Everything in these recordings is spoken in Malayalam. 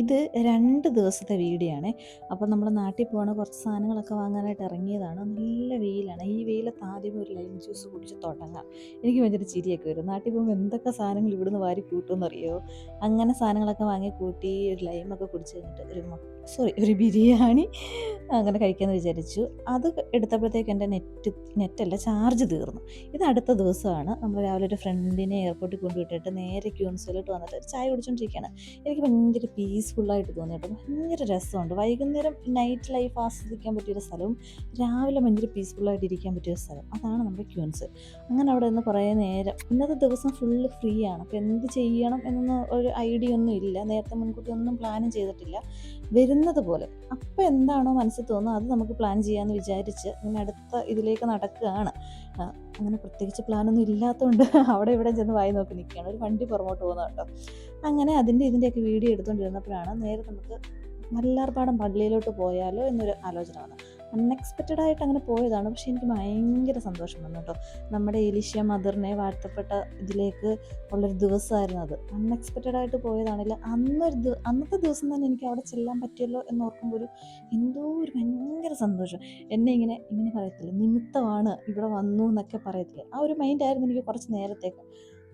ഇത് 2 ദിവസത്തെ വീഡിയോ ആണേ. അപ്പോൾ നമ്മൾ നാട്ടിൽ പോവാണ്, കുറച്ച് സാധനങ്ങളൊക്കെ വാങ്ങാനായിട്ട് ഇറങ്ങിയതാണ്. നല്ല വെയിലാണ്. ഈ വെയിലത്ത് ആദ്യമേ ഒരു ലൈം ജ്യൂസ് കുടിച്ച് തുടങ്ങാം. എനിക്ക് ഭയങ്കര ചിരിയൊക്കെ വരും. നാട്ടിൽ പോകുമ്പോൾ എന്തൊക്കെ സാധനങ്ങൾ ഇവിടുന്ന് വാരി കൂട്ടുമെന്നറിയോ? അങ്ങനെ സാധനങ്ങളൊക്കെ വാങ്ങി കൂട്ടി ഒരു ലൈമൊക്കെ കുടിച്ച് കഴിഞ്ഞിട്ട് ഒരു ബിരിയാണി അങ്ങനെ കഴിക്കാമെന്ന് വിചാരിച്ചു. അത് എടുത്തപ്പോഴത്തേക്ക് എൻ്റെ നെറ്റല്ല ചാർജ് തീർന്നു. ഇത് അടുത്ത ദിവസമാണ്. നമ്മൾ രാവിലെ ഒരു ഫ്രണ്ടിനെ എയർപോർട്ടിൽ കൊണ്ടുവിട്ടിട്ട് നേരെ ക്യൂൻസിലോട്ട് വന്നിട്ട് ഒരു ചായ കുടിച്ചുകൊണ്ടിരിക്കുകയാണ്. എനിക്ക് ഭയങ്കര പീസ്ഫുള്ളായിട്ട് തോന്നി കേട്ടോ. ഭയങ്കര രസമുണ്ട്. വൈകുന്നേരം നൈറ്റ് ലൈഫ് ആസ്വദിക്കാൻ പറ്റിയൊരു സ്ഥലവും രാവിലെ ഭയങ്കര പീസ്ഫുള്ളായിട്ട് ഇരിക്കാൻ പറ്റിയൊരു സ്ഥലം, അതാണ് നമ്മുടെ ക്യൂൻസ്. അങ്ങനെ അവിടെ നിന്ന് കുറേ നേരം, ഇന്നത്തെ ദിവസം ഫുള്ള് ഫ്രീ ആണ്. അപ്പോൾ എന്ത് ചെയ്യണം എന്നൊന്നും ഒരു ഐഡിയ ഒന്നും ഇല്ല. നേരത്തെ മുൻകൂട്ടി ഒന്നും പ്ലാനും ചെയ്തിട്ടില്ല. വരുന്നത് പോലെ അപ്പോൾ എന്താണോ മനസ്സിൽ തോന്നുന്നത് അത് നമുക്ക് പ്ലാൻ ചെയ്യാമെന്ന് വിചാരിച്ച് ഇങ്ങനെ അടുത്ത ഇതിലേക്ക് നടക്കുകയാണ്. അങ്ങനെ പ്രത്യേകിച്ച് പ്ലാനൊന്നും ഇല്ലാത്തതുകൊണ്ട് അവിടെ ഇവിടെ ചെന്ന് വായി നോക്കി നിൽക്കുകയാണ്. ഒരു വണ്ടി പുറമോട്ട് പോകുന്നത് കേട്ടോ. അങ്ങനെ ഇതിൻ്റെയൊക്കെ വീഡിയോ എടുത്തുകൊണ്ടിരുന്നപ്പോഴാണ് നേരെ നമുക്ക് വല്ലാർപാടം പള്ളിയിലോട്ട് പോയാലോ എന്നൊരു ആലോചന വന്നത്. അൺഎക്സ്പെക്റ്റഡ് ആയിട്ട് അങ്ങനെ പോയതാണ്. പക്ഷേ എനിക്ക് ഭയങ്കര സന്തോഷം വന്നു കേട്ടോ. നമ്മുടെ എലീഷ്യ മദറിനെ വാഴ്ത്തപ്പെട്ട ഇതിലേക്ക് ഉള്ളൊരു ദിവസമായിരുന്നു അത്. അൺഎക്സ്പെക്റ്റഡ് ആയിട്ട് പോയതാണില്ല. അന്നത്തെ ദിവസം തന്നെ എനിക്ക് അവിടെ ചെല്ലാൻ പറ്റിയല്ലോ എന്നോർക്കുമ്പോൾ എന്തോ ഒരു ഭയങ്കര സന്തോഷം. എന്നെ ഇങ്ങനെ ഇങ്ങനെ പറയത്തില്ല, നിമിത്തമാണ് ഇവിടെ വന്നു എന്നൊക്കെ പറയത്തില്ലേ, ആ ഒരു മൈൻഡായിരുന്നു എനിക്ക് കുറച്ച് നേരത്തേക്ക്.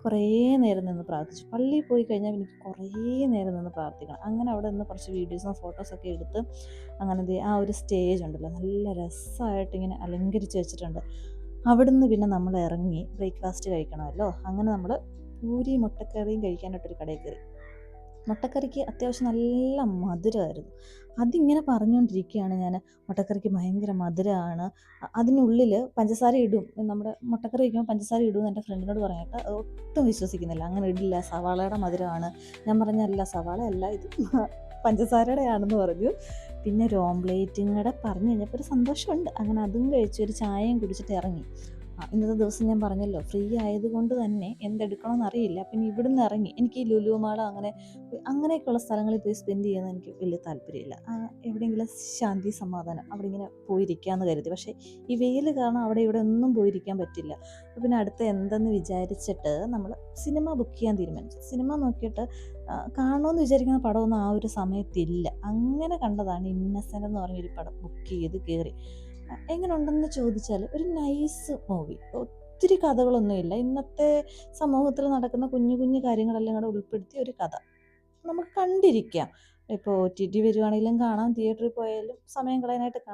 കുറേ നേരം നിന്ന് പ്രാർത്ഥിച്ചു. പള്ളിയിൽ പോയി കഴിഞ്ഞാൽ എനിക്ക് കുറേ നേരം നിന്ന് പ്രാർത്ഥിക്കണം. അങ്ങനെ അവിടെ നിന്ന് കുറച്ച് വീഡിയോസും ഫോട്ടോസൊക്കെ എടുത്ത് അങ്ങനെ ആ ഒരു സ്റ്റേജ് ഉണ്ടല്ലോ, നല്ല രസമായിട്ട് ഇങ്ങനെ അലങ്കരിച്ച് വെച്ചിട്ടുണ്ട്. അവിടുന്ന് പിന്നെ നമ്മൾ ഇറങ്ങി ബ്രേക്ക്ഫാസ്റ്റ് കഴിക്കണമല്ലോ. അങ്ങനെ നമ്മൾ പൂരി മുട്ടക്കറിയും കഴിക്കാനായിട്ടൊരു കടയിൽ കയറി. മുട്ടക്കറിക്ക് അത്യാവശ്യം നല്ല മധുരമായിരുന്നു. അതിങ്ങനെ പറഞ്ഞുകൊണ്ടിരിക്കുകയാണ് ഞാൻ. മുട്ടക്കറിക്ക് ഭയങ്കര മധുരമാണ്, അതിനുള്ളിൽ പഞ്ചസാര ഇടും, നമ്മുടെ മുട്ടക്കറി വയ്ക്കുമ്പോൾ പഞ്ചസാര ഇടുമെന്ന് എൻ്റെ ഫ്രണ്ടിനോട് പറഞ്ഞിട്ട് അത് ഒട്ടും വിശ്വസിക്കുന്നില്ല. അങ്ങനെ ഇടില്ല, സവാളയുടെ മധുരമാണ്. ഞാൻ പറഞ്ഞല്ല, സവാള അല്ല ഇത് പഞ്ചസാരയുടെ ആണെന്ന് പറഞ്ഞു. പിന്നെ ഒരു ഓംലേറ്റും കൂടെ പറഞ്ഞു കഴിഞ്ഞപ്പോൾ ഒരു സന്തോഷമുണ്ട്. അങ്ങനെ അതും കഴിച്ച് ഒരു ചായയും കുടിച്ചിട്ട് ഇറങ്ങി. ഇന്നത്തെ ദിവസം ഞാൻ പറഞ്ഞല്ലോ ഫ്രീ ആയതുകൊണ്ട് തന്നെ എന്തെടുക്കണമെന്ന് അറിയില്ല. പിന്നെ ഇവിടുന്ന് ഇറങ്ങി എനിക്ക് ഈ ലുലു മാൾ അങ്ങനെയൊക്കെയുള്ള സ്ഥലങ്ങളിൽ പോയി സ്പെൻഡ് ചെയ്യുന്നത് എനിക്ക് വലിയ താല്പര്യമില്ല. എവിടെയെങ്കിലും ശാന്തി സമാധാനം അവിടെ ഇങ്ങനെ പോയിരിക്കാമെന്ന് കരുതി. പക്ഷേ ഈ വെയിൽ കാരണം അവിടെ ഇവിടെ ഒന്നും പോയിരിക്കാൻ പറ്റില്ല. അപ്പോൾ പിന്നെ അടുത്ത എന്തെന്ന് വിചാരിച്ചിട്ട് നമ്മൾ സിനിമ ബുക്ക് ചെയ്യാൻ തീരുമാനിച്ചു. സിനിമ നോക്കിയിട്ട് കാണണമെന്ന് വിചാരിക്കുന്ന പടമൊന്നും ആ ഒരു സമയത്തില്ല. അങ്ങനെ കണ്ടതാണ് ഇന്നസെൻ്റ് എന്ന് പറഞ്ഞൊരു പടം. ബുക്ക് ചെയ്ത് കയറി. എങ്ങനെ ഉണ്ടെന്ന് ചോദിച്ചാൽ ഒരു നൈസ് മൂവി. ഒത്തിരി കഥകളൊന്നുമില്ല. ഇന്നത്തെ സമൂഹത്തിൽ നടക്കുന്ന കുഞ്ഞു കുഞ്ഞു കാര്യങ്ങളെല്ലാം കൂടെ ഉൾപ്പെടുത്തിയ ഒരു കഥ. നമുക്ക് കണ്ടിരിക്കാം. ഇപ്പോൾ OTT വരുവാണെങ്കിലും കാണാം, തിയേറ്ററിൽ പോയാലും സമയം കളയാനായിട്ട് കാണാം.